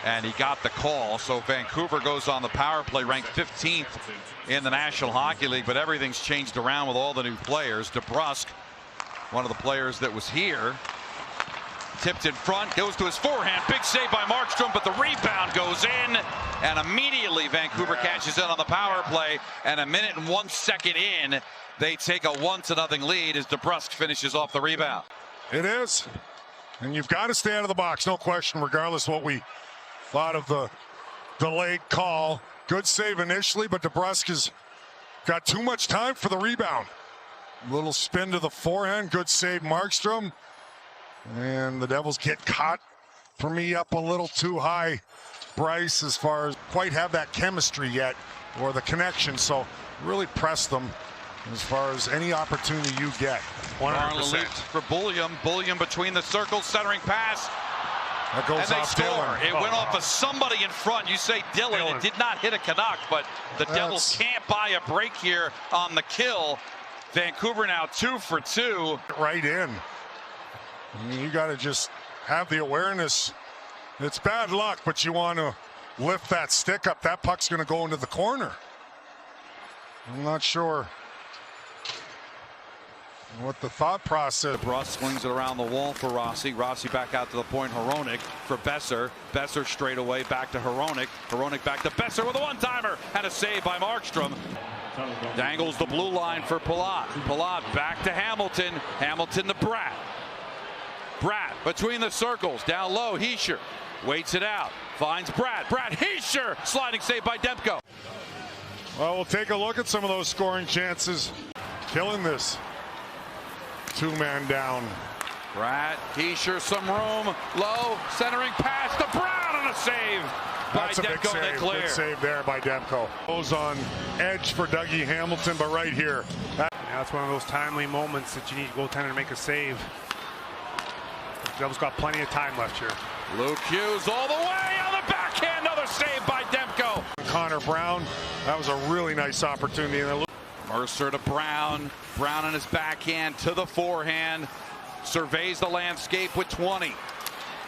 and he got the call. So Vancouver goes on the power play, ranked 15th in the National Hockey League, but everything's changed around with all the new players. DeBrusk, one of the players that was here, tipped in front, goes to his forehand, big save by Markstrom, but the rebound goes in, and immediately Vancouver catches in on the power play, and a minute and 1 second in, they take a 1-0 lead as DeBrusk finishes off the rebound. It is, and you've got to stay out of the box, no question, regardless what we thought of the delayed call. Good save initially, but DeBrusk has got too much time for the rebound. Little spin to the forehand, good save Markstrom. And the Devils get caught, for me, up a little too high, Bryce, as far as quite have that chemistry yet, or the connection. So really press them as far as any opportunity you get. 100%. For Bullion. Bullion between the circles, centering pass. That goes off Dylan. It went off of somebody in front. You say Dylan. It did not hit a Canuck, but the Devils can't buy a break here on the kill. Vancouver now 2 for 2. Right in. I mean, you got to just have the awareness. It's bad luck, but you want to lift that stick up. That puck's going to go into the corner. I'm not sure what the thought process. Bruss swings it around the wall for Rossi. Rossi back out to the point. Hronek for Besser. Besser straight away back to Hronek. Hronek back to Besser with a one-timer and a save by Markstrom. Dangles the blue line for Palat. Palat back to Hamilton. Hamilton to Bratt. Bratt between the circles, down low. Hischier waits it out, finds Bratt. Bratt, Hischier, sliding save by Demko. Well, we'll take a look at some of those scoring chances. Killing this. 2-man down. Bratt, Hischier, some room, low, centering pass to Brown, and a save by That's a big Demko. save. Good save there by Demko. Goes on edge for Dougie Hamilton, but right here. That's one of those timely moments that you need a goaltender to make a save. Devils got plenty of time left here. Luke Hughes all the way on the backhand. Another save by Demko. Connor Brown. That was a really nice opportunity. Mercer to Brown. Brown on his backhand to the forehand. Surveys the landscape with 20.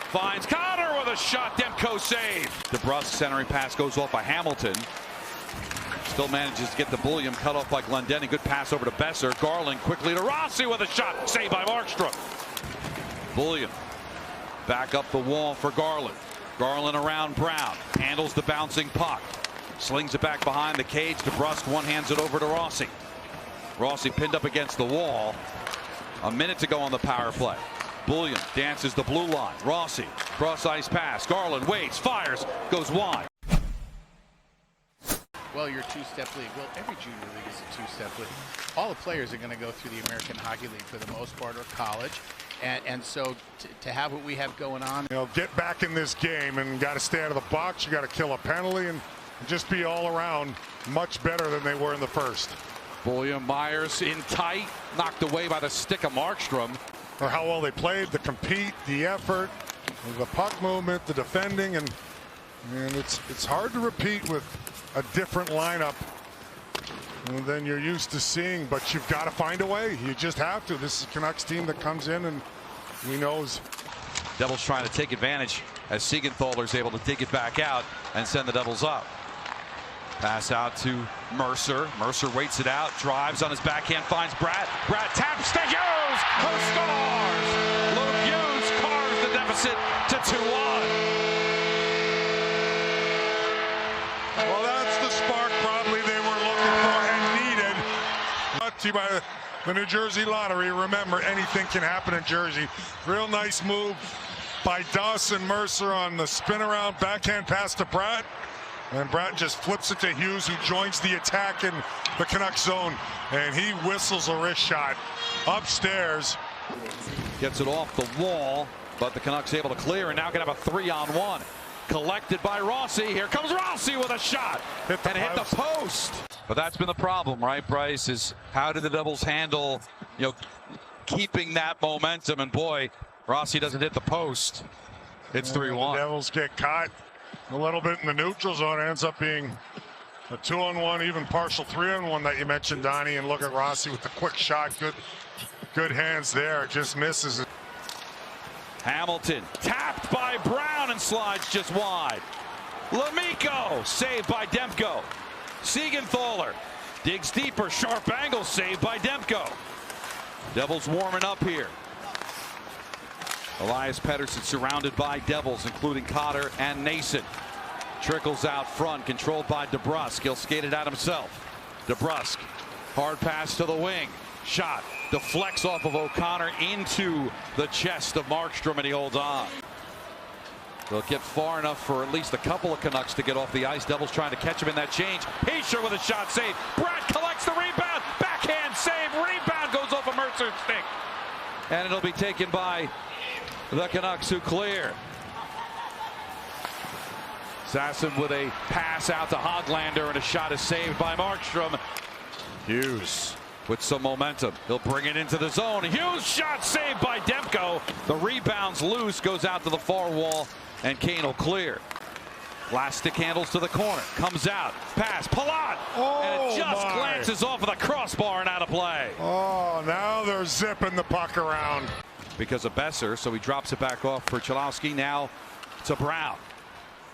Finds Connor with a shot. Demko save. DeBrusk centering pass goes off by Hamilton. Still manages to get the Bullion cut off by Glendening. Good pass over to Besser. Garland quickly to Rossi with a shot. Saved by Markstrom. Bullion back up the wall for Garland. Garland around Brown. Handles the bouncing puck. Slings it back behind the cage. DeBrusk one-hands it over to Rossi. Rossi pinned up against the wall. A minute to go on the power play. Bullion dances the blue line. Rossi, cross-ice pass. Garland waits, fires, goes wide. Well, your two-step league. Well, every junior league is a two-step league. All the players are going to go through the American Hockey League for the most part, or college. And so to have what we have going on. You know, get back in this game and got to stay out of the box. You got to kill a penalty and just be all around much better than they were in the first. Bullion, Myers in tight, knocked away by the stick of Markstrom. Or how well they played, the compete, the effort, the puck movement, the defending, and it's hard to repeat with a different lineup than you're used to seeing, but you've got to find a way. You just have to. This is a Canucks team that comes in and we knows. Devils trying to take advantage as Siegenthaler is able to dig it back out and send the Devils up. Pass out to Mercer. Mercer waits it out, drives on his backhand, finds Bratt. Bratt taps to Hughes, who scores! Luke Hughes carves the deficit to 2-1. Well, that's the spark probably they were looking for and needed. Brought to you by the New Jersey Lottery. Remember, anything can happen in Jersey. Real nice move by Dawson Mercer on the spin around backhand pass to Bratt. And Bratt just flips it to Hughes, who joins the attack in the Canucks zone. And he whistles a wrist shot upstairs. Gets it off the wall, but the Canucks able to clear and now can have a 3-on-1. Collected by Rossi. Here comes Rossi with a shot. Hit the post. But that's been the problem, right, Bryce, is how do the Devils handle, keeping that momentum? And boy, Rossi doesn't hit the post. It's 3-1. The Devils get caught a little bit in the neutral zone. It ends up being a 2-on-1, even partial 3-on-1 that you mentioned, Donnie. And look at Rossi with the quick shot. Good hands there. Just misses it. Hamilton tapped by Brown and slides just wide. Lemico saved by Demko. Siegenthaler digs deeper, sharp angle saved by Demko. Devils warming up here. Elias Pettersson surrounded by Devils, including Cotter and Nason. Trickles out front, controlled by DeBrusk. He'll skate it out himself. DeBrusk, hard pass to the wing. Shot deflects off of O'Connor into the chest of Markstrom, and he holds on. They'll get far enough for at least a couple of Canucks to get off the ice. Devils trying to catch him in that change. Hischier with a shot save. Brad collects the rebound. Backhand save. Rebound goes off a Mercer's stick. And it'll be taken by the Canucks, who clear. Sasson with a pass out to Hoglander, and a shot is saved by Markstrom. Hughes with some momentum. He'll bring it into the zone. Hughes shot saved by Demko. The rebound's loose, goes out to the far wall, and Kane will clear. Last stick handles to the corner. Comes out. Pass. Palat. And it just glances off of the crossbar and out of play. Oh, now they're zipping the puck around. Because of Besser, so he drops it back off for Chalowski. Now to Brown.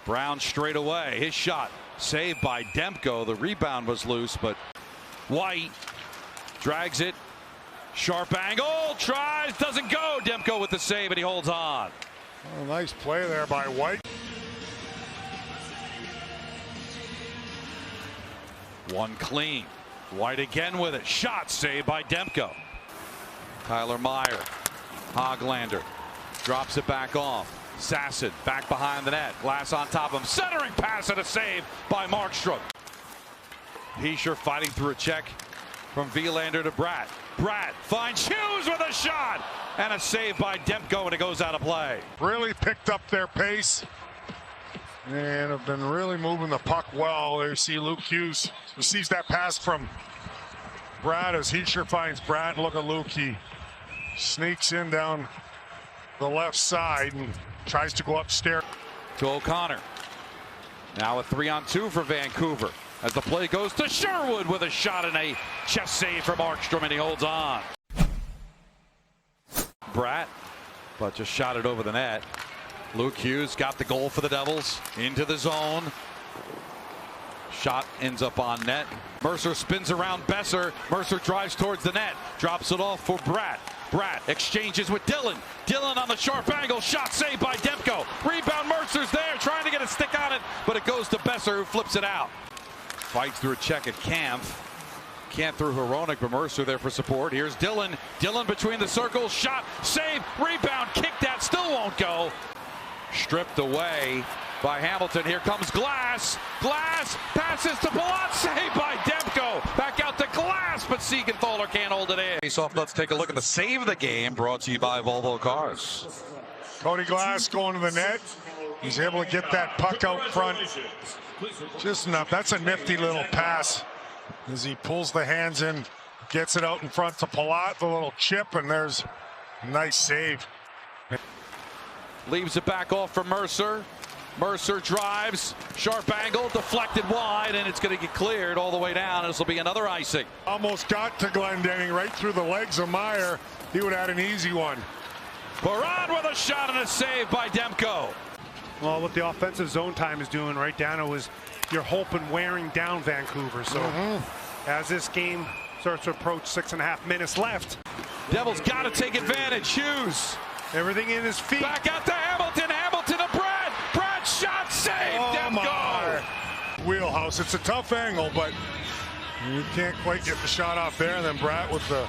Brown straight away. His shot saved by Demko. The rebound was loose, but White drags it. Sharp angle. Tries. Doesn't go. Demko with the save, and he holds on. Oh, nice play there by White. One clean. White again with it. Shot saved by Demko. Tyler Meyer. Hoglander drops it back off. Sasson back behind the net. Glass on top of him. Centering pass and a save by Markstrom. Hischier fighting through a check from Wilander to Bratt. Bratt finds Hughes with a shot and a save by Demko, and it goes out of play. Really picked up their pace and have been really moving the puck well. There you see Luke Hughes receives that pass from Bratt as Hischier finds Bratt. Look at Luke. He sneaks in down the left side and tries to go upstairs. To O'Connor. Now a 3-on-2 for Vancouver. As the play goes to Sherwood with a shot and a chest save from Markstrom, and he holds on. Bratt, but just shot it over the net. Luke Hughes got the goal for the Devils. Into the zone. Shot ends up on net. Mercer spins around Besser. Mercer drives towards the net. Drops it off for Bratt. Bratt exchanges with Dillon. Dillon on the sharp angle. Shot saved by Demko. Rebound. Mercer's there trying to get a stick on it, but it goes to Besser, who flips it out. Fights through a check at Kampf. Can't through Hronek, but Mercer there for support. Here's Dillon. Dillon between the circles. Shot. Save. Rebound. Kick that. Still won't go. Stripped away by Hamilton. Here comes Glass. Glass passes to Palat. Saved by Demko. Back out to Glass, but Siegenthaler can't hold it in. Face off. Let's take a look at the save of the game, brought to you by Volvo Cars. Cody Glass going to the net. He's able to get that puck out front just enough. That's a nifty little pass as he pulls the hands in, gets it out in front to Palat, the little chip, and there's a nice save. Leaves it back off for Mercer. Mercer drives, sharp angle, deflected wide, and it's going to get cleared all the way down. This will be another icing. Almost got to Glendening right through the legs of Meyer. He would have had an easy one. Barad with a shot and a save by Demko. Well, what the offensive zone time is doing right down, was you're hoping wearing down Vancouver. So as this game starts to approach 6.5 minutes left, Devils got to take advantage. Hughes. Everything in his feet. Back out to Hamilton. Hamilton to Brad. Brad shot save. Demko. Wheelhouse. It's a tough angle, but you can't quite get the shot off there. And then Bratt with the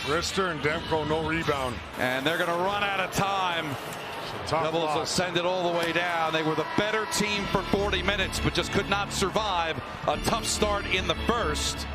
wrister, and Demko no rebound. And they're going to run out of time. Devils will send it all the way down. They were the better team for 40 minutes, but just could not survive a tough start in the first.